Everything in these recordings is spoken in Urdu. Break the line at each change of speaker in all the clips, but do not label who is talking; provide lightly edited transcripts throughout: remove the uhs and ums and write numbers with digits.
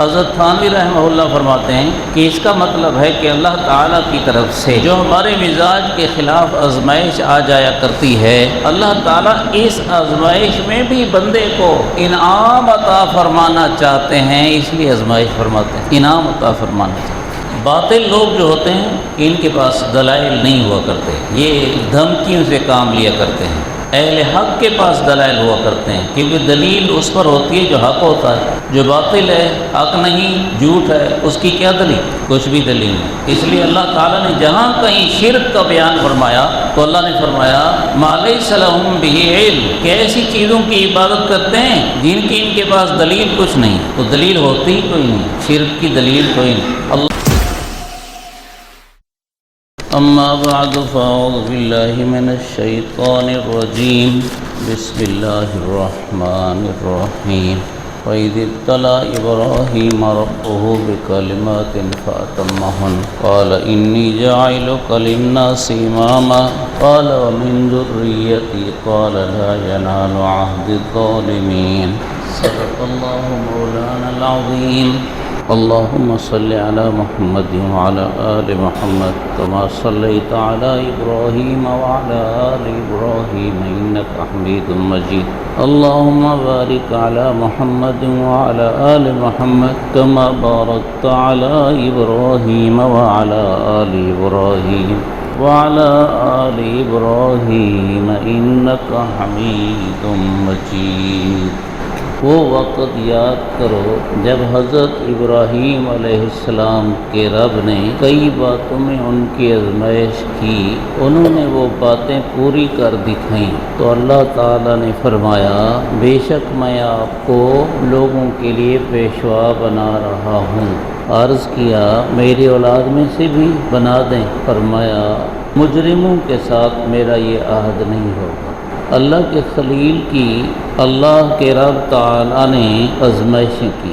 حضرت تھانوی رحمہ اللہ فرماتے ہیں کہ اس کا مطلب ہے کہ اللہ تعالیٰ کی طرف سے جو ہمارے مزاج کے خلاف آزمائش آ جایا کرتی ہے، اللہ تعالیٰ اس آزمائش میں بھی بندے کو انعام عطا فرمانا چاہتے ہیں، اس لیے آزمائش فرماتے ہیں، انعام عطا فرمانا چاہتے ہیں۔ باطل لوگ جو ہوتے ہیں ان کے پاس دلائل نہیں ہوا کرتے، یہ دھمکیوں سے کام لیا کرتے ہیں۔ اہل حق کے پاس دلائل ہوا کرتے ہیں، کیونکہ دلیل اس پر ہوتی ہے جو حق ہوتا ہے، جو باطل ہے، حق نہیں، جھوٹ ہے، اس کی کیا دلیل؟ کچھ بھی دلیل نہیں۔ اس لیے اللہ تعالیٰ نے جہاں کہیں شرک کا بیان فرمایا تو اللہ نے فرمایا ما لیس لہم بہ علم، کہ ایسی چیزوں کی عبادت کرتے ہیں جن کی ان کے پاس دلیل کچھ نہیں، تو دلیل ہوتی کوئی نہیں، شرک کی دلیل کوئی نہیں۔ اما بعد فاعوذ باللہ من الشیطان الرجیم، بسم اللہ الرحمن الرحیم۔ وَإِذِ ابْتَلَىٰ إِبْرَاهِيمَ رَبُّهُ بِكَلِمَاتٍ فَأَتَمَّهُنَّ قَالَ إِنِّي جَاعِلُكَ لِلنَّاسِ إِمَامًا قَالَ وَمِن ذُرِّيَّتِي قَالَ لَا يَنَالُ عَهْدِي الظَّالِمِينَ۔ صدق اللہ مولانا العظیم۔ اللهم صل على محمد وعلى آل محمد كما صليت على إبراهيم وعلى آل إبراهيم إنك حميد مجيد۔ اللهم بارك على محمد وعلى آل محمد كما باركت على إبراهيم وعلى آل إبراهيم وعلى آل إبراهيم إنك حميد مجيد۔ وہ وقت یاد کرو جب حضرت ابراہیم علیہ السلام کے رب نے کئی باتوں میں ان کی آزمائش کی، انہوں نے وہ باتیں پوری کر دکھائیں تو اللہ تعالیٰ نے فرمایا بے شک میں آپ کو لوگوں کے لیے پیشوا بنا رہا ہوں۔ عرض کیا میری اولاد میں سے بھی بنا دیں، فرمایا مجرموں کے ساتھ میرا یہ عہد نہیں ہوگا۔ اللہ کے خلیل کی اللہ کے رب تعالیٰ نے آزمائشیں کی۔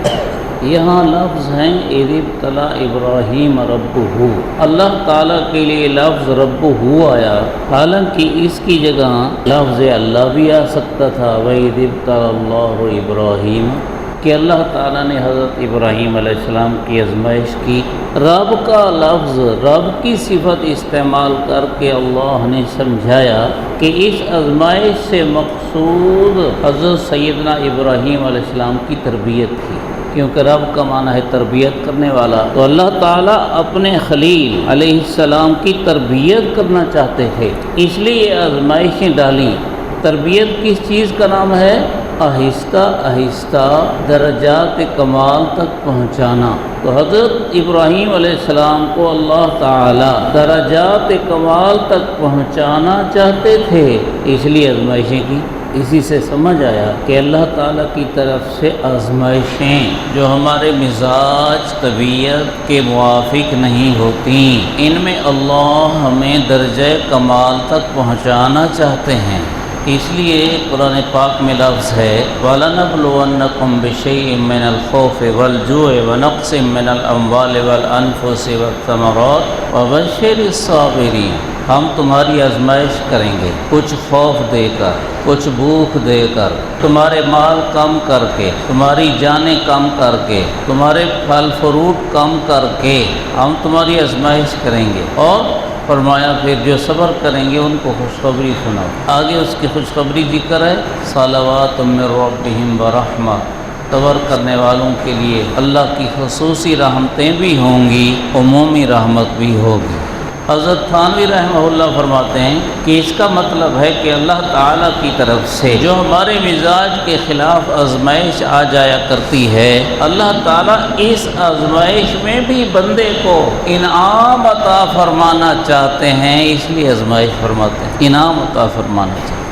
یہاں لفظ ہیں اِذِ ابْتَلَىٰ إِبْرَاهِيمَ رَبُّهُ، اللہ تعالیٰ کے لیے لفظ ربہ آیا، حالانکہ اس کی جگہ لفظ اللہ بھی آ سکتا تھا، وَإِذِ ابْتَلَىٰ اللَّهُ إِبْرَاهِيمَ، کہ اللہ تعالیٰ نے حضرت ابراہیم علیہ السلام کی آزمائش کی۔ رب کا لفظ، رب کی صفت استعمال کر کے اللہ نے سمجھایا کہ اس آزمائش سے مقصود حضرت سیدنا ابراہیم علیہ السلام کی تربیت تھی، کیونکہ رب کا معنی ہے تربیت کرنے والا، تو اللہ تعالیٰ اپنے خلیل علیہ السلام کی تربیت کرنا چاہتے تھے، اس لیے آزمائشیں ڈالیں۔ تربیت کس چیز کا نام ہے؟ آہستہ آہستہ درجات کمال تک پہنچانا۔ تو حضرت ابراہیم علیہ السلام کو اللہ تعالیٰ درجات کمال تک پہنچانا چاہتے تھے، اس لیے آزمائشیں کی۔ اسی سے سمجھ آیا کہ اللہ تعالیٰ کی طرف سے آزمائشیں جو ہمارے مزاج طبیعت کے موافق نہیں ہوتی، ان میں اللہ ہمیں درجہ کمال تک پہنچانا چاہتے ہیں۔ اس لیے قرآن پاک میں لفظ ہے وَلَنَبْلُوَنَّكُمْ بِشَيْءٍ مِّنَ الْخَوْفِ وَالْجُوعِ وَنَقْصٍ مِّنَ الْأَمْوَالِ وَالْأَنفُسِ وَالثَّمَرَاتِ وَبَشِّرِ الصَّابِرِينَ، ہم تمہاری آزمائش کریں گے، کچھ خوف دے کر، کچھ بھوک دے کر، تمہارے مال کم کر کے، تمہاری جانیں کم کر کے، تمہارے پھل فروٹ کم کر کے ہم تمہاری آزمائش کریں گے، اور فرمایا پھر جو صبر کریں گے ان کو خوشخبری سناؤ۔ آگے اس کی خوشخبری ذکر ہے صلوات من ربہم ورحمہ، صبر کرنے والوں کے لیے اللہ کی خصوصی رحمتیں بھی ہوں گی، عمومی رحمت بھی ہوگی۔ حضرت تھانوی رحمہ اللہ فرماتے ہیں کہ اس کا مطلب ہے کہ اللہ تعالیٰ کی طرف سے جو ہمارے مزاج کے خلاف آزمائش آ جایا کرتی ہے، اللہ تعالیٰ اس آزمائش میں بھی بندے کو انعام عطا فرمانا چاہتے ہیں، اس لیے آزمائش فرماتے ہیں، انعام عطا فرمانا چاہتے ہیں۔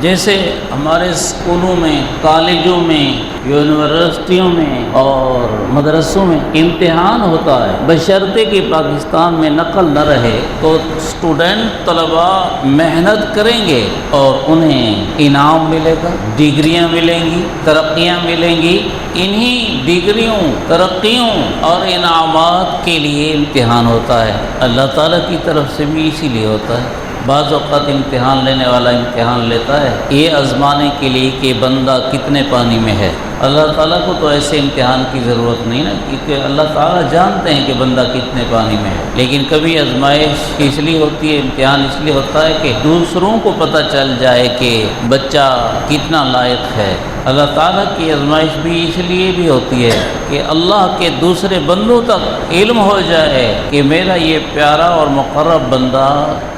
جیسے ہمارے اسکولوں میں، کالجوں میں، یونیورسٹیوں میں اور مدرسوں میں امتحان ہوتا ہے، بشرطے کہ پاکستان میں نقل نہ رہے، تو اسٹوڈنٹ طلباء محنت کریں گے اور انہیں انعام ملے گا، ڈگریاں ملیں گی، ترقیاں ملیں گی۔ انہی ڈگریوں، ترقیوں اور انعامات کے لیے امتحان ہوتا ہے، اللہ تعالیٰ کی طرف سے بھی اسی لیے ہوتا ہے۔ بعض اوقات امتحان لینے والا امتحان لیتا ہے یہ آزمانے کے لیے کہ بندہ کتنے پانی میں ہے۔ اللہ تعالیٰ کو تو ایسے امتحان کی ضرورت نہیں نا، کیونکہ اللہ تعالیٰ جانتے ہیں کہ بندہ کتنے پانی میں ہے۔ لیکن کبھی آزمائش اس لیے ہوتی ہے، امتحان اس لیے ہوتا ہے کہ دوسروں کو پتہ چل جائے کہ بچہ کتنا لائق ہے۔ اللہ تعالیٰ کی آزمائش بھی اس لیے بھی ہوتی ہے کہ اللہ کے دوسرے بندوں تک علم ہو جائے کہ میرا یہ پیارا اور مقرب بندہ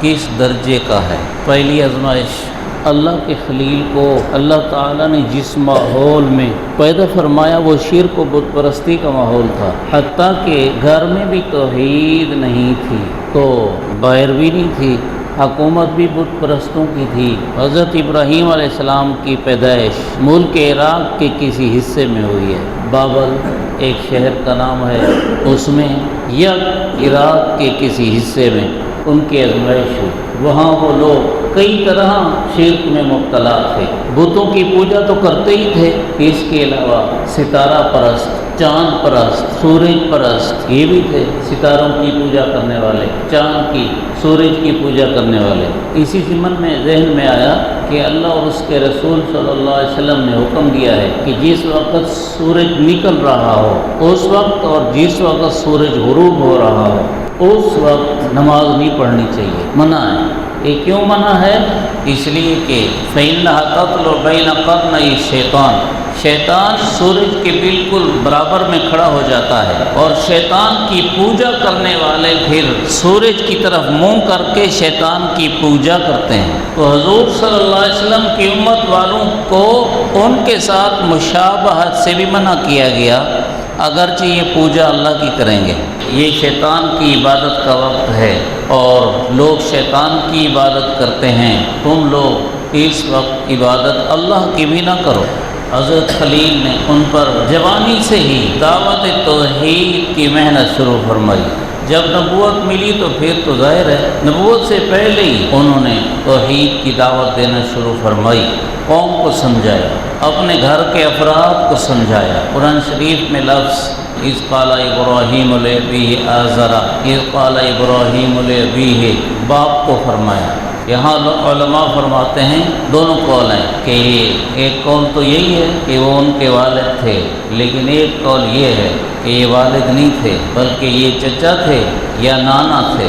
کس درجے کا ہے۔ پہلی آزمائش، اللہ کے خلیل کو اللہ تعالیٰ نے جس ماحول میں پیدا فرمایا وہ شرک و بت پرستی کا ماحول تھا، حتیٰ کہ گھر میں بھی توحید نہیں تھی تو باہر بھی نہیں تھی، حکومت بھی بت پرستوں کی تھی۔ حضرت ابراہیم علیہ السلام کی پیدائش ملک عراق کے کسی حصے میں ہوئی ہے، بابل ایک شہر کا نام ہے، اس میں یا عراق کے کسی حصے میں ان کی آزمائش ہوئی۔ وہاں وہ لوگ کئی طرح شرک میں مبتلا تھے، بتوں کی پوجا تو کرتے ہی تھے، اس کے علاوہ ستارہ پرست، چاند پرست، سورج پرست یہ بھی تھے، ستاروں کی پوجا کرنے والے، چاند کی، سورج کی پوجا کرنے والے۔ اسی ضمن میں ذہن میں آیا کہ اللہ اور اس کے رسول صلی اللہ علیہ وسلم نے حکم دیا ہے کہ جس وقت سورج نکل رہا ہو اس وقت اور جس وقت سورج غروب ہو رہا ہو اس وقت نماز نہیں پڑھنی چاہیے، منع ہے۔ یہ کیوں منع ہے؟ اس لیے کہ فَإِنَّهَا تَطْلُعُ بَيْنَ قَرْنَيِ الشَّيْطَانِ، شیطان سورج کے بالکل برابر میں کھڑا ہو جاتا ہے، اور شیطان کی پوجا کرنے والے پھر سورج کی طرف منہ کر کے شیطان کی پوجا کرتے ہیں۔ تو حضور صلی اللہ علیہ وسلم کی امت والوں کو ان کے ساتھ مشابہت سے بھی منع کیا گیا، اگرچہ یہ پوجا اللہ کی کریں گے۔ یہ شیطان کی عبادت کا وقت ہے اور لوگ شیطان کی عبادت کرتے ہیں، تم لوگ اس وقت عبادت اللہ کی بھی نہ کرو۔ حضرت خلیل نے ان پر جوانی سے ہی دعوت توحید کی محنت شروع فرمائی۔ جب نبوت ملی تو پھر تو ظاہر ہے نبوت سے پہلے ہی انہوں نے توحید کی دعوت دینا شروع فرمائی، قوم کو سمجھایا، اپنے گھر کے افراد کو سمجھایا۔ قرآن شریف میں لفظ اذ قال ابراہیم لابیہ آزر، اذ قال ابراہیم لابیہ، باپ کو فرمایا۔ یہاں علماء فرماتے ہیں دونوں قول ہیں کہ ایک قول تو یہی ہے کہ وہ ان کے والد تھے، لیکن ایک قول یہ ہے کہ یہ والد نہیں تھے بلکہ یہ چچا تھے یا نانا تھے۔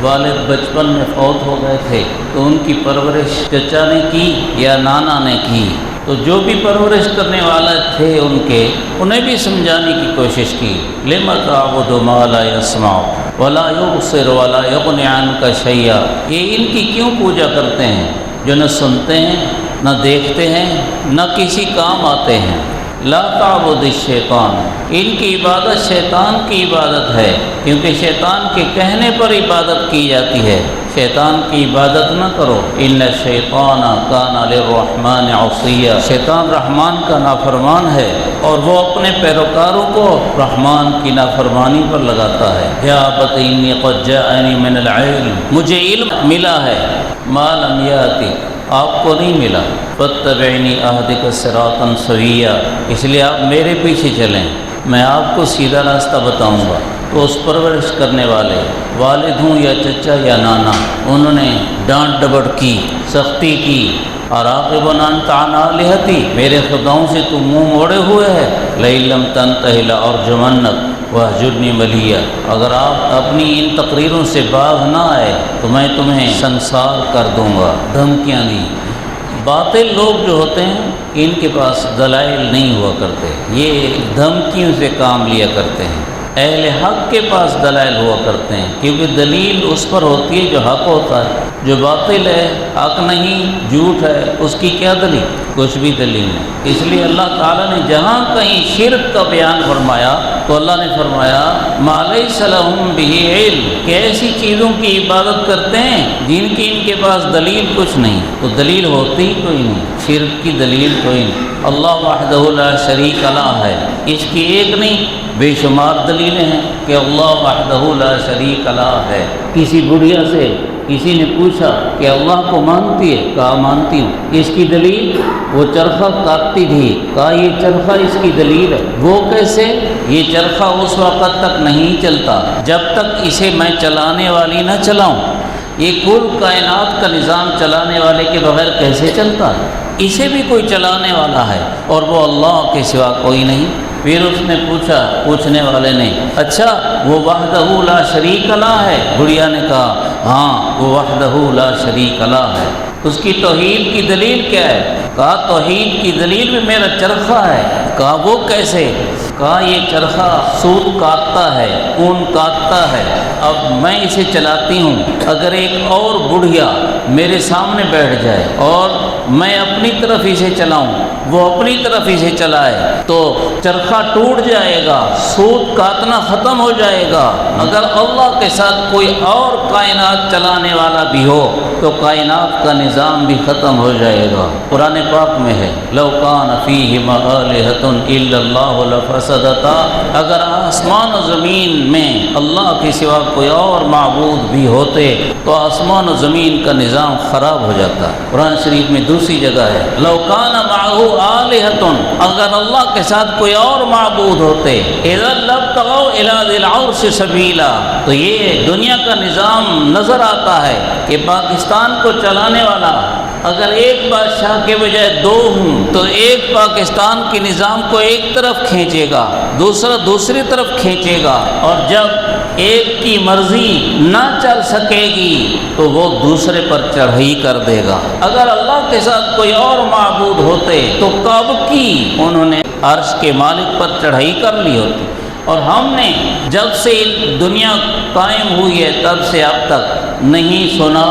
والد بچپن میں فوت ہو گئے تھے تو ان کی پرورش چچا نے کی یا نانا نے کی، تو جو بھی پرورش کرنے والا تھے ان کے، انہیں بھی سمجھانے کی کوشش کی۔ لِمَ تَعْبُدُ مَا لَا يَسْمَعُ وَلَا يُبْصِرُ وَلَا يُغْنِ عَنْكَ شَيْئًا، یہ ان کی کیوں پوجا کرتے ہیں جو نہ سنتے ہیں نہ دیکھتے ہیں نہ کسی کام آتے ہیں۔ لا تعبد الشیطان، ان کی عبادت شیطان کی عبادت ہے، کیونکہ شیطان کے کہنے پر عبادت کی جاتی ہے، شیطان کی عبادت نہ کرو۔ ان الشیطان کان للرحمن عصیا، شیطان رحمان کا نافرمان ہے اور وہ اپنے پیروکاروں کو رحمان کی نافرمانی پر لگاتا ہے۔ یا ابت انی قد جاءنی من العلم، مجھے علم ملا ہے، ما لم یاتی، آپ کو نہیں ملا۔ فاتبعنی اہدک صراطا سویا، اس لیے آپ میرے پیچھے چلیں، میں آپ کو سیدھا راستہ بتاؤں گا۔ تو اس پرورش کرنے والے والد ہوں یا چچا یا نانا، انہوں نے ڈانٹ ڈپٹ کی، سختی کی، اراغب انت عن آلہتی، میرے خداؤں سے تو منہ موڑے ہوئے ہے، لئن لم تنتہ لارجمنک واہجرنی ملیہ، اگر آپ اپنی ان تقریروں سے باز نہ آئے تو میں تمہیں سنسار کر دوں گا۔ دھمکیاں دی۔ باطل لوگ جو ہوتے ہیں ان کے پاس دلائل نہیں ہوا کرتے، یہ دھمکیوں سے کام لیا کرتے ہیں۔ اہل حق کے پاس دلائل ہوا کرتے ہیں، کیونکہ دلیل اس پر ہوتی ہے جو حق ہوتا ہے، جو باطل ہے، حق نہیں، جھوٹ ہے، اس کی کیا دلیل؟ کچھ بھی دلیل نہیں۔ اس لیے اللہ تعالیٰ نے جہاں کہیں شرک کا بیان فرمایا تو اللہ نے فرمایا ما لیس لہم بہ علم، کہ ایسی چیزوں کی عبادت کرتے ہیں جن کی ان کے پاس دلیل کچھ نہیں، تو دلیل ہوتی ہی کوئی نہیں، شرک کی دلیل کوئی نہیں۔ اللہ وحدہ لا شریک لہ ہے، اس کی ایک نہیں بے شمار دلیلیں ہیں کہ اللہ وحدہ لا شریک لہ ہے۔ کسی بڑھیا سے کسی نے پوچھا کہ اللہ کو مانتی ہے؟ کہا مانتی ہوں۔ اس کی دلیل؟ وہ چرخہ کاٹتی تھی، کہا یہ چرخہ اس کی دلیل ہے۔ وہ کیسے؟ یہ چرخہ اس وقت تک نہیں چلتا جب تک اسے میں چلانے والی نہ چلاؤں، یہ کل کائنات کا نظام چلانے والے کے بغیر کیسے چلتا ہے؟ اسے بھی کوئی چلانے والا ہے اور وہ اللہ کے سوا کوئی نہیں۔ پھر اس نے پوچھا، پوچھنے والے نے، اچھا وہ وحدہ لا شریک لا ہے؟ گڑیا نے کہا ہاں وہ وحدہ لا شریک لا ہے۔ اس کی توحید کی دلیل کیا ہے؟ کہا توحید کی دلیل میں میرا چرخہ ہے۔ کہا وہ کیسے؟ کہا یہ چرخہ سود کاٹتا ہے، اون کاٹتا ہے، اب میں اسے چلاتی ہوں، اگر ایک اور بڑھیا میرے سامنے بیٹھ جائے اور میں اپنی طرف اسے چلاؤں، وہ اپنی طرف اسے چلائے تو چرخہ ٹوٹ جائے گا، سود کاٹنا ختم ہو جائے گا۔ اگر اللہ کے ساتھ کوئی اور کائنات چلانے والا بھی ہو تو کائنات کا نظام بھی ختم ہو جائے گا۔ قرآن پاک میں ہے لو کان فیہما آلہۃ الا اللہ لفسدتا، اگر آسمان و زمین میں اللہ کے سوا کوئی اور معبود بھی ہوتے تو آسمان و زمین کا نظام خراب ہو جاتا۔ قرآن شریف میں دوسری جگہ ہے لو کان معہ آلہۃ، اگر اللہ کے ساتھ کوئی اور معبود ہوتے اذا لابتغوا الی ذی العرش سبیلا، تو یہ دنیا کا نظام نظر آتا ہے کہ پاکستان کو چلانے والا اگر ایک بادشاہ کے بجائے دو ہوں تو ایک پاکستان کے نظام کو ایک طرف کھینچے گا، دوسرا دوسری طرف کھینچے گا، اور جب ایک کی مرضی نہ چل سکے گی تو وہ دوسرے پر چڑھائی کر دے گا۔ اگر اللہ کے ساتھ کوئی اور معبود ہوتے تو کب کی انہوں نے عرش کے مالک پر چڑھائی کر لی ہوتی۔ اور ہم نے جب سے دنیا قائم ہوئی ہے تب سے اب تک نہیں سنا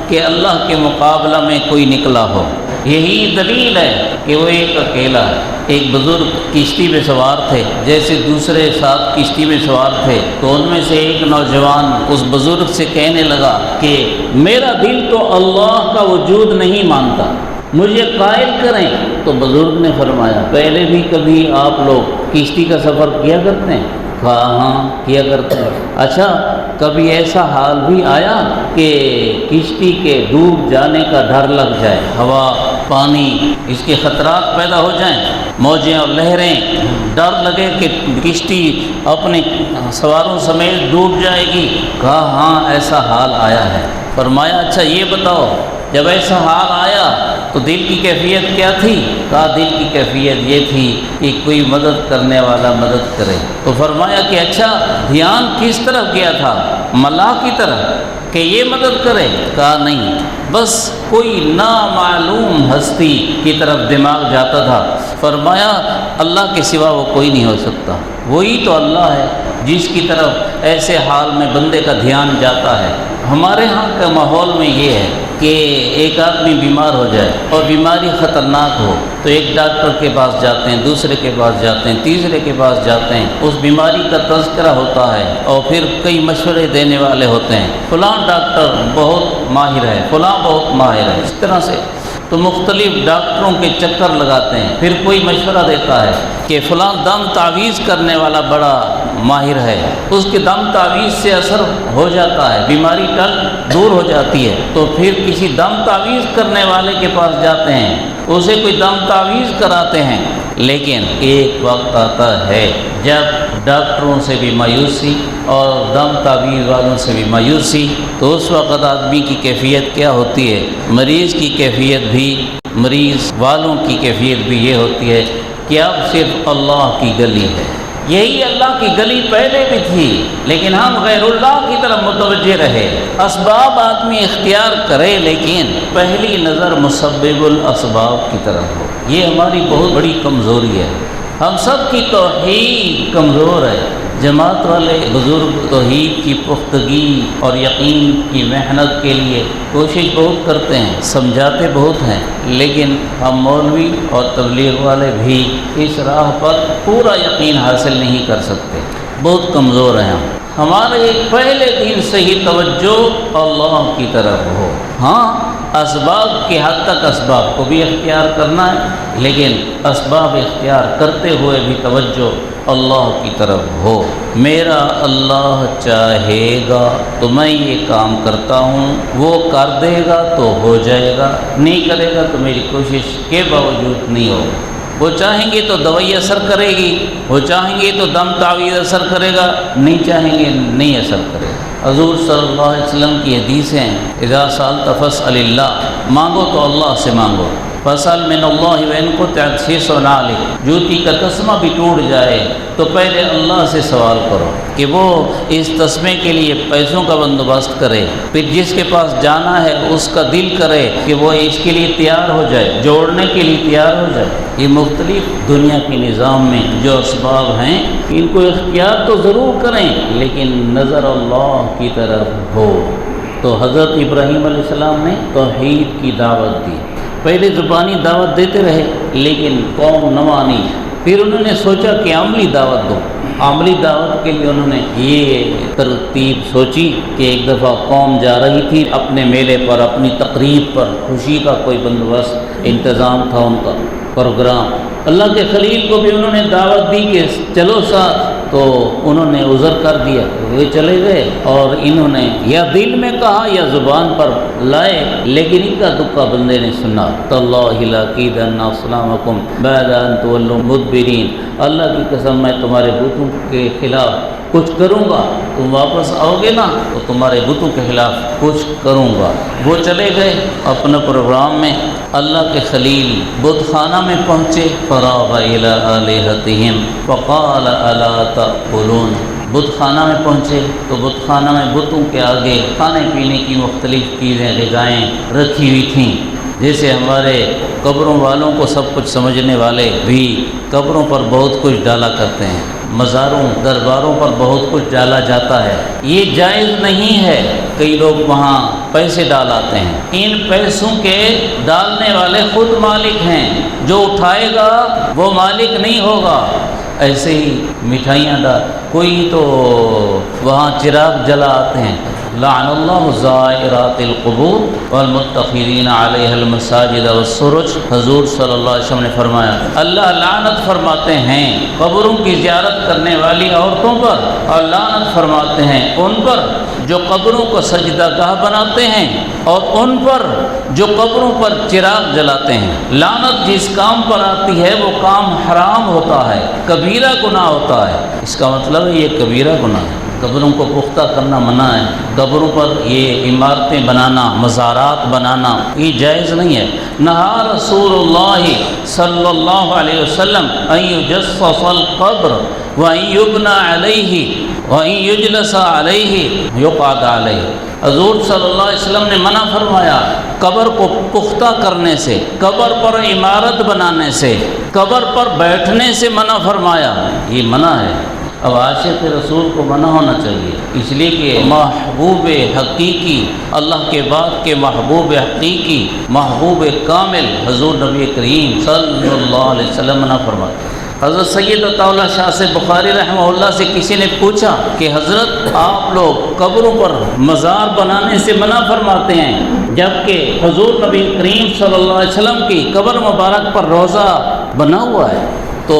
کہ اللہ کے مقابلہ میں کوئی نکلا ہو۔ یہی دلیل ہے کہ وہ ایک اکیلا ہے۔ ایک بزرگ کشتی میں سوار تھے، جیسے دوسرے ساتھ کشتی میں سوار تھے تو ان میں سے ایک نوجوان اس بزرگ سے کہنے لگا کہ میرا دل تو اللہ کا وجود نہیں مانتا، مجھے قائل کریں۔ تو بزرگ نے فرمایا پہلے بھی کبھی آپ لوگ کشتی کا سفر کیا کرتے ہیں؟ کہا ہاں کیا کرتے ہیں۔ اچھا کبھی ایسا حال بھی آیا کہ کشتی کے ڈوب جانے کا ڈر لگ جائے، ہوا پانی اس کے خطرات پیدا ہو جائیں، موجیں اور لہریں، ڈر لگے کہ کشتی اپنے سواروں سمیت ڈوب جائے گی؟ کہا ہاں ایسا حال آیا ہے۔ فرمایا اچھا یہ بتاؤ جب ایسا حال آیا تو دل کی کیفیت کیا تھی؟ کہا دل کی کیفیت یہ تھی کہ کوئی مدد کرنے والا مدد کرے۔ تو فرمایا کہ اچھا دھیان کس طرف گیا تھا؟ ملاح کی طرف کہ یہ مدد کرے؟ کہا نہیں، بس کوئی نامعلوم ہستی کی طرف دماغ جاتا تھا۔ فرمایا اللہ کے سوا وہ کوئی نہیں ہو سکتا، وہی تو اللہ ہے جس کی طرف ایسے حال میں بندے کا دھیان جاتا ہے۔ ہمارے ہاں کا ماحول میں یہ ہے کہ ایک آدمی بیمار ہو جائے اور بیماری خطرناک ہو تو ایک ڈاکٹر کے پاس جاتے ہیں، دوسرے کے پاس جاتے ہیں، تیسرے کے پاس جاتے ہیں، اس بیماری کا تذکرہ ہوتا ہے اور پھر کئی مشورے دینے والے ہوتے ہیں، فلاں ڈاکٹر بہت ماہر ہے، فلاں بہت ماہر ہے، اس طرح سے تو مختلف ڈاکٹروں کے چکر لگاتے ہیں۔ پھر کوئی مشورہ دیتا ہے کہ فلاں دم تعویذ کرنے والا بڑا ماہر ہے، اس کے دم تعویذ سے اثر ہو جاتا ہے، بیماری ٹل دور ہو جاتی ہے، تو پھر کسی دم تعویذ کرنے والے کے پاس جاتے ہیں، اسے کوئی دم تعویذ کراتے ہیں۔ لیکن ایک وقت آتا ہے جب ڈاکٹروں سے بھی مایوسی اور دم تعویذ والوں سے بھی مایوسی، تو اس وقت آدمی کی کیفیت کیا ہوتی ہے؟ مریض کی کیفیت بھی، مریض والوں کی کیفیت بھی یہ ہوتی ہے کہ اب صرف اللہ کی گلی ہے۔ یہی اللہ کی گلی پہلے بھی تھی لیکن ہم غیر اللہ کی طرف متوجہ رہے۔ اسباب آدمی اختیار کرے لیکن پہلی نظر مسبب الاسباب کی طرف ہو، یہ ہماری بہت بڑی کمزوری ہے۔ ہم سب کی توحید کمزور ہے۔ جماعت والے بزرگ توحید کی پختگی اور یقین کی محنت کے لیے کوشش بہت کرتے ہیں، سمجھاتے بہت ہیں، لیکن ہم مولوی اور تبلیغ والے بھی اس راہ پر پورا یقین حاصل نہیں کر سکتے، بہت کمزور ہیں ہم۔ ہمارے پہلے دن سے ہی توجہ اللہ کی طرف ہو۔ ہاں اسباب کی حد تک اسباب کو بھی اختیار کرنا ہے، لیکن اسباب اختیار کرتے ہوئے بھی توجہ اللہ کی طرف ہو۔ میرا اللہ چاہے گا تو میں یہ کام کرتا ہوں، وہ کر دے گا تو ہو جائے گا، نہیں کرے گا تو میری کوشش کے باوجود نہیں ہوگا۔ وہ چاہیں گے تو دوائی اثر کرے گی، وہ چاہیں گے تو دم تعویذ اثر کرے گا، نہیں چاہیں گے نہیں اثر کرے گا۔ حضور صلی اللہ علیہ وسلم کی حدیثیں اذا سألت فاسأل اللہ، مانگو تو اللہ سے مانگو، فاسأل من اللہ وإن قطعت شیء عليك، جوتی کا تسمہ بھی ٹوٹ جائے تو پہلے اللہ سے سوال کرو کہ وہ اس تسمے کے لیے پیسوں کا بندوبست کرے، پھر جس کے پاس جانا ہے اس کا دل کرے کہ وہ اس کے لیے تیار ہو جائے، جوڑنے کے لیے تیار ہو جائے۔ یہ مختلف دنیا کے نظام میں جو اسباب ہیں ان کو اختیار تو ضرور کریں لیکن نظر اللہ کی طرف ہو۔ تو حضرت ابراہیم علیہ السلام نے توحید کی دعوت دی، پہلے زبانی دعوت دیتے رہے لیکن قوم نہ مانی، پھر انہوں نے سوچا کہ عملی دعوت دو۔ عملی دعوت کے لیے انہوں نے یہ ترتیب سوچی کہ ایک دفعہ قوم جا رہی تھی اپنے میلے پر، اپنی تقریب پر، خوشی کا کوئی بندوبست انتظام تھا ان کا پروگرام، اللہ کے خلیل کو بھی انہوں نے دعوت دی کہ چلو ساتھ، تو انہوں نے عذر کر دیا، وہ چلے گئے اور انہوں نے یا دل میں کہا یا زبان پر لائے لیکن ان کا دکا بندے نے سنا، تاللہ لاکیدن اصنامکم بعد ان تولوا مدبرین، اللہ کی قسم میں تمہارے بتوں کے خلاف کچھ کروں گا، تم واپس آؤ گے نا تو تمہارے بتوں کے خلاف کچھ کروں گا۔ وہ چلے گئے اپنے پروگرام میں، اللہ کے خلیل بت خانہ میں پہنچے، فراغ الی آلہتہم فقال الا تأکلون، بت خانہ میں پہنچے تو بت خانہ میں بتوں کے آگے کھانے پینے کی مختلف چیزیں غذائیں رکھی ہوئی تھیں، جیسے ہمارے قبروں والوں کو سب کچھ سمجھنے والے بھی قبروں پر بہت کچھ ڈالا کرتے ہیں، مزاروں درباروں پر بہت کچھ ڈالا جاتا ہے، یہ جائز نہیں ہے۔ کئی لوگ وہاں پیسے ڈالاتے ہیں، ان پیسوں کے ڈالنے والے خود مالک ہیں، جو اٹھائے گا وہ مالک نہیں ہوگا۔ ایسے ہی مٹھائیاں کوئی تو وہاں چراغ جلا آتے ہیں، لعن اللہ زائرات القبور والمتخذین علیہ المساجد والسرج، حضور صلی اللہ علیہ وسلم نے فرمایا اللہ لعنت فرماتے ہیں قبروں کی زیارت کرنے والی عورتوں پر، اور لعنت فرماتے ہیں ان پر جو قبروں کو سجدہ گاہ بناتے ہیں اور ان پر جو قبروں پر چراغ جلاتے ہیں۔ لعنت جس کام پر آتی ہے وہ کام حرام ہوتا ہے، کبیرہ گناہ ہوتا ہے، اس کا مطلب ہے یہ کبیرہ گناہ ہے۔ قبروں کو پختہ کرنا منع ہے، قبروں پر یہ عمارتیں بنانا، مزارات بنانا یہ جائز نہیں ہے۔ نہا رسول اللہ صلی اللہ علیہ وسلم ان یجصص القبر وان یبنى علیہ وان یجلس علیہ یقعد علیہ، حضور صلی اللہ علیہ وسلم نے منع فرمایا قبر کو پختہ کرنے سے، قبر پر عمارت بنانے سے، قبر پر بیٹھنے سے منع فرمایا، یہ منع ہے۔ اب عاشق رسول کو منع ہونا چاہیے، اس لیے کہ محبوب حقیقی، اللہ کے بعد کے محبوب حقیقی، محبوب کامل حضور نبی کریم صلی اللہ علیہ وسلم منع فرماتے۔ حضرت سید عطاءاللہ شاہ سے بخاری رحمہ اللہ سے کسی نے پوچھا کہ حضرت آپ لوگ قبروں پر مزار بنانے سے منع فرماتے ہیں جبکہ حضور نبی کریم صلی اللہ علیہ وسلم کی قبر مبارک پر روضہ بنا ہوا ہے، تو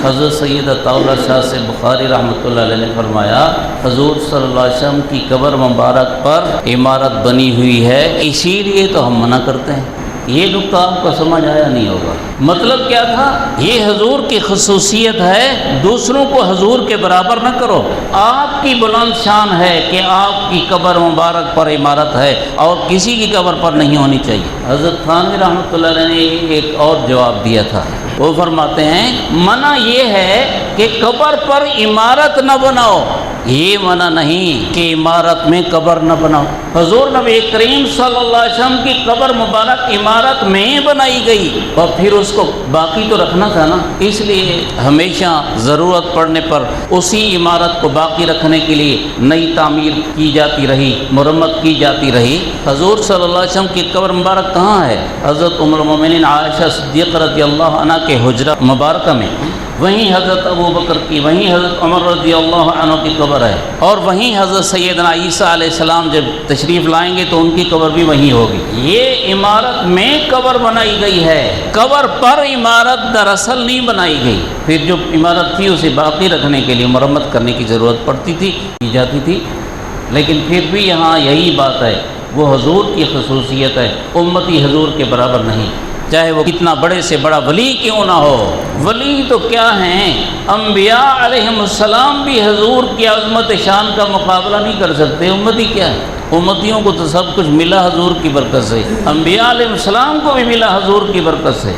حضرت سید عطاءاللہ شاہ سے بخاری رحمۃ اللہ علیہ نے فرمایا حضور صلی اللہ علیہ وسلم کی قبر مبارک پر عمارت بنی ہوئی ہے اسی لیے تو ہم منع کرتے ہیں۔ یہ نقطہ آپ کو سمجھ آیا نہیں ہوگا، مطلب کیا تھا، یہ حضور کی خصوصیت ہے، دوسروں کو حضور کے برابر نہ کرو، آپ کی بلند شان ہے کہ آپ کی قبر مبارک پر عمارت ہے اور کسی کی قبر پر نہیں ہونی چاہیے۔ حضرت تھانوی رحمۃ اللہ علیہ نے ایک اور جواب دیا تھا، وہ فرماتے ہیں منع یہ ہے کہ قبر پر عمارت نہ بناؤ، یہ منع نہیں کہ عمارت میں قبر نہ بناؤ۔ حضور نبی کریم صلی اللہ علیہ وسلم کی قبر مبارک عمارت میں بنائی گئی اور پھر اس کو باقی تو رکھنا تھا نا، اس لیے ہمیشہ ضرورت پڑنے پر اسی عمارت کو باقی رکھنے کے لیے نئی تعمیر کی جاتی رہی، مرمت کی جاتی رہی۔ حضور صلی اللہ علیہ وسلم کی قبر مبارک کہاں ہے؟ حضرت ام المومنین عائشہ صدیقہ رضی اللہ عنہ کے حجرہ مبارکہ میں، وہیں حضرت ابو بکر کی، وہیں حضرت عمر رضی اللہ عنہ کی قبر ہے، اور وہیں حضرت سیدنا عیسیٰ علیہ السلام جب تشریف لائیں گے تو ان کی قبر بھی وہیں ہوگی۔ یہ عمارت میں قبر بنائی گئی ہے، قبر پر عمارت دراصل نہیں بنائی گئی۔ پھر جو عمارت تھی اسے باقی رکھنے کے لیے مرمت کرنے کی ضرورت پڑتی تھی، کی جاتی تھی، لیکن پھر بھی یہاں یہی بات ہے، وہ حضور کی خصوصیت ہے، امتی حضور کے برابر نہیں۔ چاہے وہ کتنا بڑے سے بڑا ولی کیوں نہ ہو۔ ولی تو کیا ہیں، انبیاء علیہم السلام بھی حضور کی عظمت شان کا مقابلہ نہیں کر سکتے۔ امتی کیا ہے، امتیوں کو تو سب کچھ ملا حضور کی برکت سے، انبیاء علیہ السلام کو بھی ملا حضور کی برکت سے۔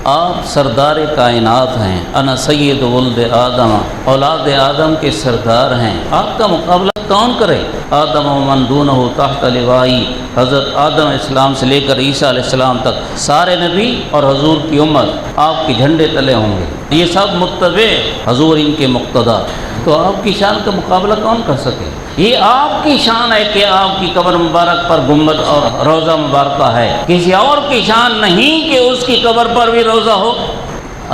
آپ سردار کائنات ہیں، انا سید ولد آدم، اولاد آدم کے سردار ہیں، آپ کا مقابلہ کون کرے؟ آدم و من دونہ تحت لوائی، حضرت آدم علیہ السلام سے لے کر عیسیٰ علیہ السلام تک سارے نبی اور حضور کی امت آپ کے جھنڈے تلے ہوں گے، یہ سب متبع حضور ان کے مقتدا، تو آپ کی شان کا مقابلہ کون کر سکے؟ یہ آپ کی شان ہے کہ آپ کی قبر مبارک پر گنبد اور روضہ مبارکہ ہے، کسی اور کی شان نہیں کہ اس کی قبر پر بھی روضہ ہو۔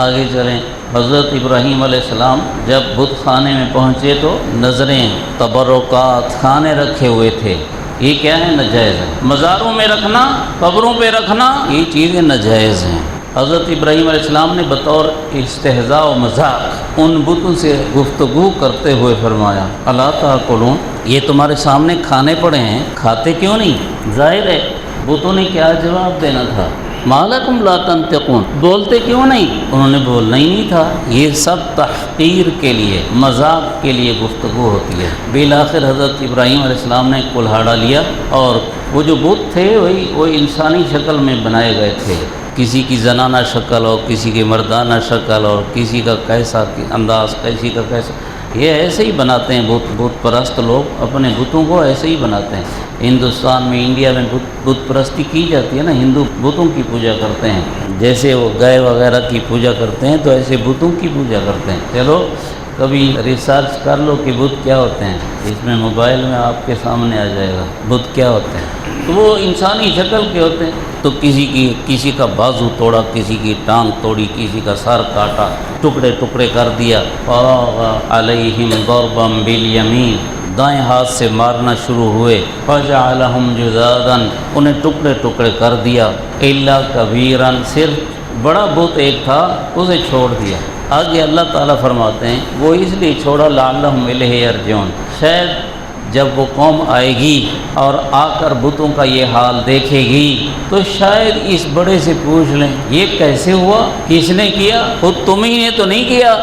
آگے چلیں، حضرت ابراہیم علیہ السلام جب بت خانے میں پہنچے تو نظریں، تبرکات، کھانے رکھے ہوئے تھے، یہ کیا ہے؟ ناجائز ہے۔ مزاروں میں رکھنا، قبروں پہ رکھنا، یہ چیزیں ناجائز ہیں۔ حضرت ابراہیم علیہ السلام نے بطور استہزاء و مذاق ان بتوں سے گفتگو کرتے ہوئے فرمایا، الا تاکلون، یہ تمہارے سامنے کھانے پڑے ہیں، کھاتے کیوں نہیں؟ ظاہر ہے بتوں نے کیا جواب دینا تھا، ما لکم لا تنطقون، بولتے کیوں نہیں؟ انہوں نے بولنا ہی نہیں تھا۔ یہ سب تحقیر کے لیے، مذاق کے لیے گفتگو ہوتی ہے۔ بالآخر حضرت ابراہیم علیہ السلام نے کلہاڑا لیا، اور وہ جو بت تھے وہ انسانی شکل میں بنائے گئے تھے، کسی کی زنانہ شکل اور کسی کی مردانہ شکل، اور کسی کا کیسا انداز، کسی کا کیسا، یہ ایسے ہی بناتے ہیں بت پرست لوگ، اپنے بتوں کو ایسے ہی بناتے ہیں۔ ہندوستان میں، انڈیا میں بت پرستی کی جاتی ہے نا، ہندو بتوں کی پوجا کرتے ہیں، جیسے وہ گائے وغیرہ کی پوجا کرتے ہیں تو ایسے بتوں کی پوجا کرتے ہیں۔ چلو کبھی ریسرچ کر لو کہ بت کیا ہوتے ہیں، اس میں موبائل میں آپ کے سامنے آ جائے گا بت کیا ہوتے ہیں۔ تو وہ انسانی شکل کے ہوتے ہیں، تو کسی کا بازو توڑا، کسی کی ٹانگ توڑی، کسی کا سر کاٹا، ٹکڑے ٹکڑے کر دیا۔ علیہم ضربا بالیمین، دائیں ہاتھ سے مارنا شروع ہوئے، فجعلہم جذاذا، انہیں ٹکڑے ٹکڑے کر دیا، الا کبیرا، صرف بڑا بت ایک تھا اسے چھوڑ دیا۔ آگے اللہ تعالیٰ فرماتے ہیں وہ اس لیے چھوڑا لعلہم الیہ یرجعون، شاید جب وہ قوم آئے گی اور آ کر بتوں کا یہ حال دیکھے گی تو شاید اس بڑے سے پوچھ لیں یہ کیسے ہوا، کس نے کیا، خود تم ہی نے تو نہیں کیا۔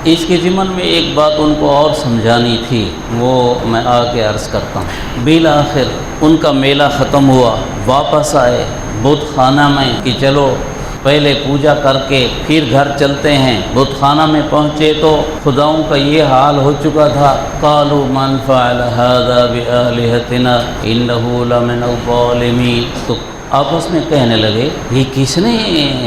اس کے ضمن میں ایک بات ان کو اور سمجھانی تھی، وہ میں آگے عرض کرتا ہوں۔ بالآخر ان کا میلہ ختم ہوا، واپس آئے بت خانہ میں کہ چلو پہلے پوجا کر کے پھر گھر چلتے ہیں۔ بت خانہ میں پہنچے تو خداؤں کا یہ حال ہو چکا تھا، قالوا من فعل هذا بآلهتنا انه لمن الظالمین، تو آپس میں کہنے لگے یہ کس نے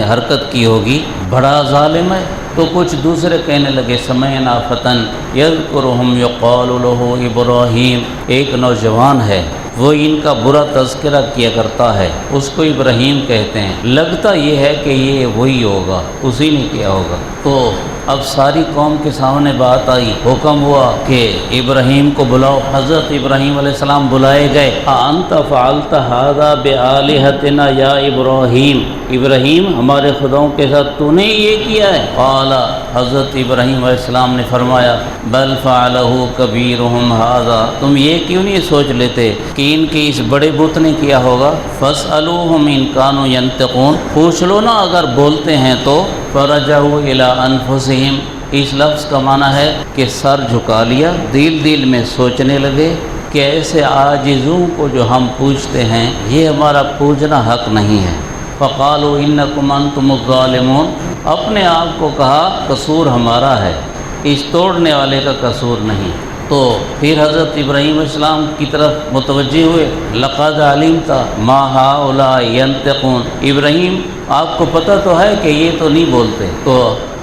حرکت کی ہوگی، بڑا ظالم ہے۔ تو کچھ دوسرے کہنے لگے سمعنا فتى یذکرہم یقال له ابراہیم، ایک نوجوان ہے وہ ان کا برا تذکرہ کیا کرتا ہے، اس کو ابراہیم کہتے ہیں، لگتا یہ ہے کہ یہ وہی ہوگا، اسی نے کیا ہوگا۔ تو اب ساری قوم کے سامنے بات آئی، حکم ہوا کہ ابراہیم کو بلاؤ۔ حضرت ابراہیم علیہ السلام بلائے گئے، انت فعلت هذا بآلهتنا یا ابراہیم، ابراہیم ہمارے خداؤں کے ساتھ تو نے یہ کیا ہے؟ قال، حضرت ابراہیم علیہ السلام نے فرمایا، بل فعلہ کبیرہم هذا، تم یہ کیوں نہیں سوچ لیتے کہ ان کے اس بڑے بت نے کیا ہوگا؟ فاسألوہم ان کانوا ینطقون، پوچھ لو نا اگر بولتے ہیں تو۔ فرجعوا الی انفسہم، اس لفظ کا معنی ہے کہ سر جھکا لیا، دل میں سوچنے لگے کہ ایسے عاجزوں کو جو ہم پوچھتے ہیں یہ ہمارا پوجنا حق نہیں ہے۔ فقالوا انکم انتم الظالمون، اپنے آپ کو کہا قصور ہمارا ہے، اس توڑنے والے کا قصور نہیں۔ تو پھر حضرت ابراہیم علیہ السلام کی طرف متوجہ ہوئے، لقد علمت ما هؤلاء ينطقون، ابراہیم آپ کو پتہ تو ہے کہ یہ تو نہیں بولتے۔ تو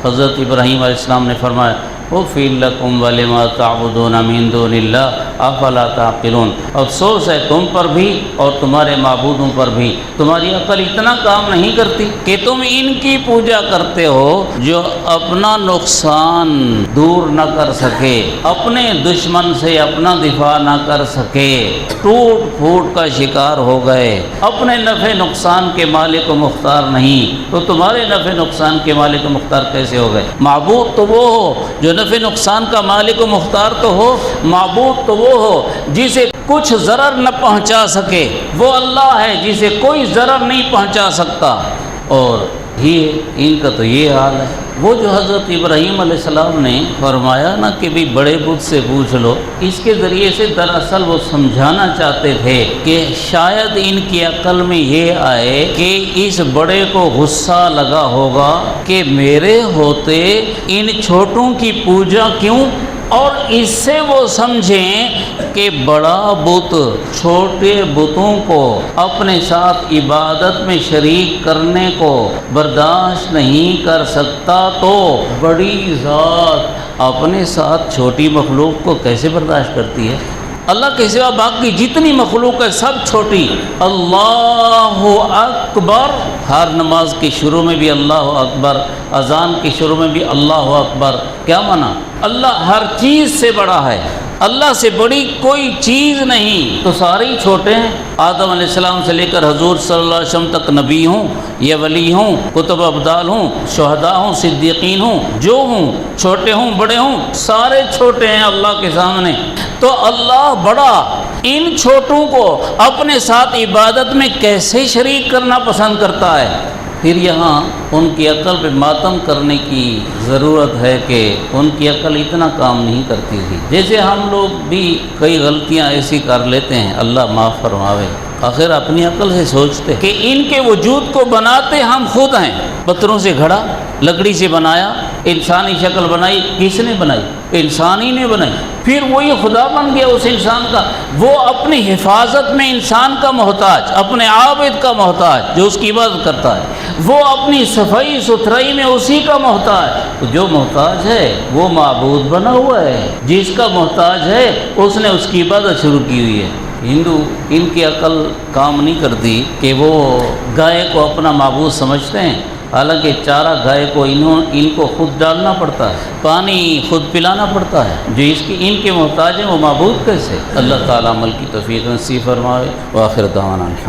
حضرت ابراہیم علیہ السلام نے فرمایا، اُفِّلْ لَكُمْ وَلِمَا تَعْبُدُونَ مِن دُونِ اللَّهِ أَفَلَا تَعْقِلُونَ، افسوس ہے تم پر بھی اور تمہارے معبودوں پر بھی، تمہاری عقل اتنا کام نہیں کرتی کہ تم ان کی پوجا کرتے ہو جو اپنا نقصان دور نہ کر سکے، اپنے دشمن سے اپنا دفاع نہ کر سکے، ٹوٹ پھوٹ کا شکار ہو گئے، اپنے نفع نقصان کے مالک و مختار نہیں، تو تمہارے نفع نقصان کے مالک و مختار کیسے ہو گئے؟ معبود تو وہ ہو جو نفع نقصان کا مالک و مختار تو ہو، معبود تو وہ ہو جسے کچھ ضرر نہ پہنچا سکے، وہ اللہ ہے جسے کوئی ضرر نہیں پہنچا سکتا۔ اور ان کا تو یہ حال ہے۔ وہ جو حضرت ابراہیم علیہ السلام نے فرمایا نا کہ بھی بڑے بت سے پوچھ لو، اس کے ذریعے سے دراصل وہ سمجھانا چاہتے تھے کہ شاید ان کی عقل میں یہ آئے کہ اس بڑے کو غصہ لگا ہوگا کہ میرے ہوتے ان چھوٹوں کی پوجا کیوں، اور اس سے وہ سمجھیں کہ بڑا بت چھوٹے بتوں کو اپنے ساتھ عبادت میں شریک کرنے کو برداشت نہیں کر سکتا، تو بڑی ذات اپنے ساتھ چھوٹی مخلوق کو کیسے برداشت کرتی ہے؟ اللہ کے سوا باقی جتنی مخلوق ہے سب چھوٹی۔ اللہ اکبر، ہر نماز کے شروع میں بھی اللہ اکبر، اذان کے شروع میں بھی اللہ اکبر، کیا معنی؟ اللہ ہر چیز سے بڑا ہے، اللہ سے بڑی کوئی چیز نہیں، تو سارے ہی چھوٹے ہیں۔ آدم علیہ السلام سے لے کر حضور صلی اللہ علیہ وسلم تک نبی ہوں یا ولی ہوں، کتب ابدال ہوں، شہداء ہوں، صدیقین ہوں، جو ہوں، چھوٹے ہوں بڑے ہوں، سارے چھوٹے ہیں اللہ کے سامنے۔ تو اللہ بڑا ان چھوٹوں کو اپنے ساتھ عبادت میں کیسے شریک کرنا پسند کرتا ہے؟ پھر یہاں ان کی عقل پہ ماتم کرنے کی ضرورت ہے کہ ان کی عقل اتنا کام نہیں کرتی تھی۔ جیسے ہم لوگ بھی کئی غلطیاں ایسی کر لیتے ہیں، اللہ معاف فرماوے، آخر اپنی عقل سے سوچتے کہ ان کے وجود کو بناتے ہم خود ہیں۔ پتھروں سے گھڑا، لکڑی سے بنایا، انسانی شکل بنائی، کس نے بنائی؟ انسان ہی نے بنائی۔ پھر وہی خدا بن گیا اس انسان کا، وہ اپنی حفاظت میں انسان کا محتاج، اپنے عابد کا محتاج جو اس کی عبادت کرتا ہے، وہ اپنی صفائی ستھرائی میں اسی کا محتاج۔ تو جو محتاج ہے وہ معبود بنا ہوا ہے، جس کا محتاج ہے اس نے اس کی عبادت شروع کی ہوئی ہے۔ ہندو ان کی عقل کام نہیں کرتی کہ وہ گائے کو اپنا معبود سمجھتے ہیں، حالانکہ چارہ گائے کو ان کو خود ڈالنا پڑتا ہے، پانی خود پلانا پڑتا ہے، جو ان کے محتاج ہیں وہ معبود کیسے؟ اللہ تعالیٰ عمل کی توفیق نصیب فرمائے۔ وآخر دعوانا الحمد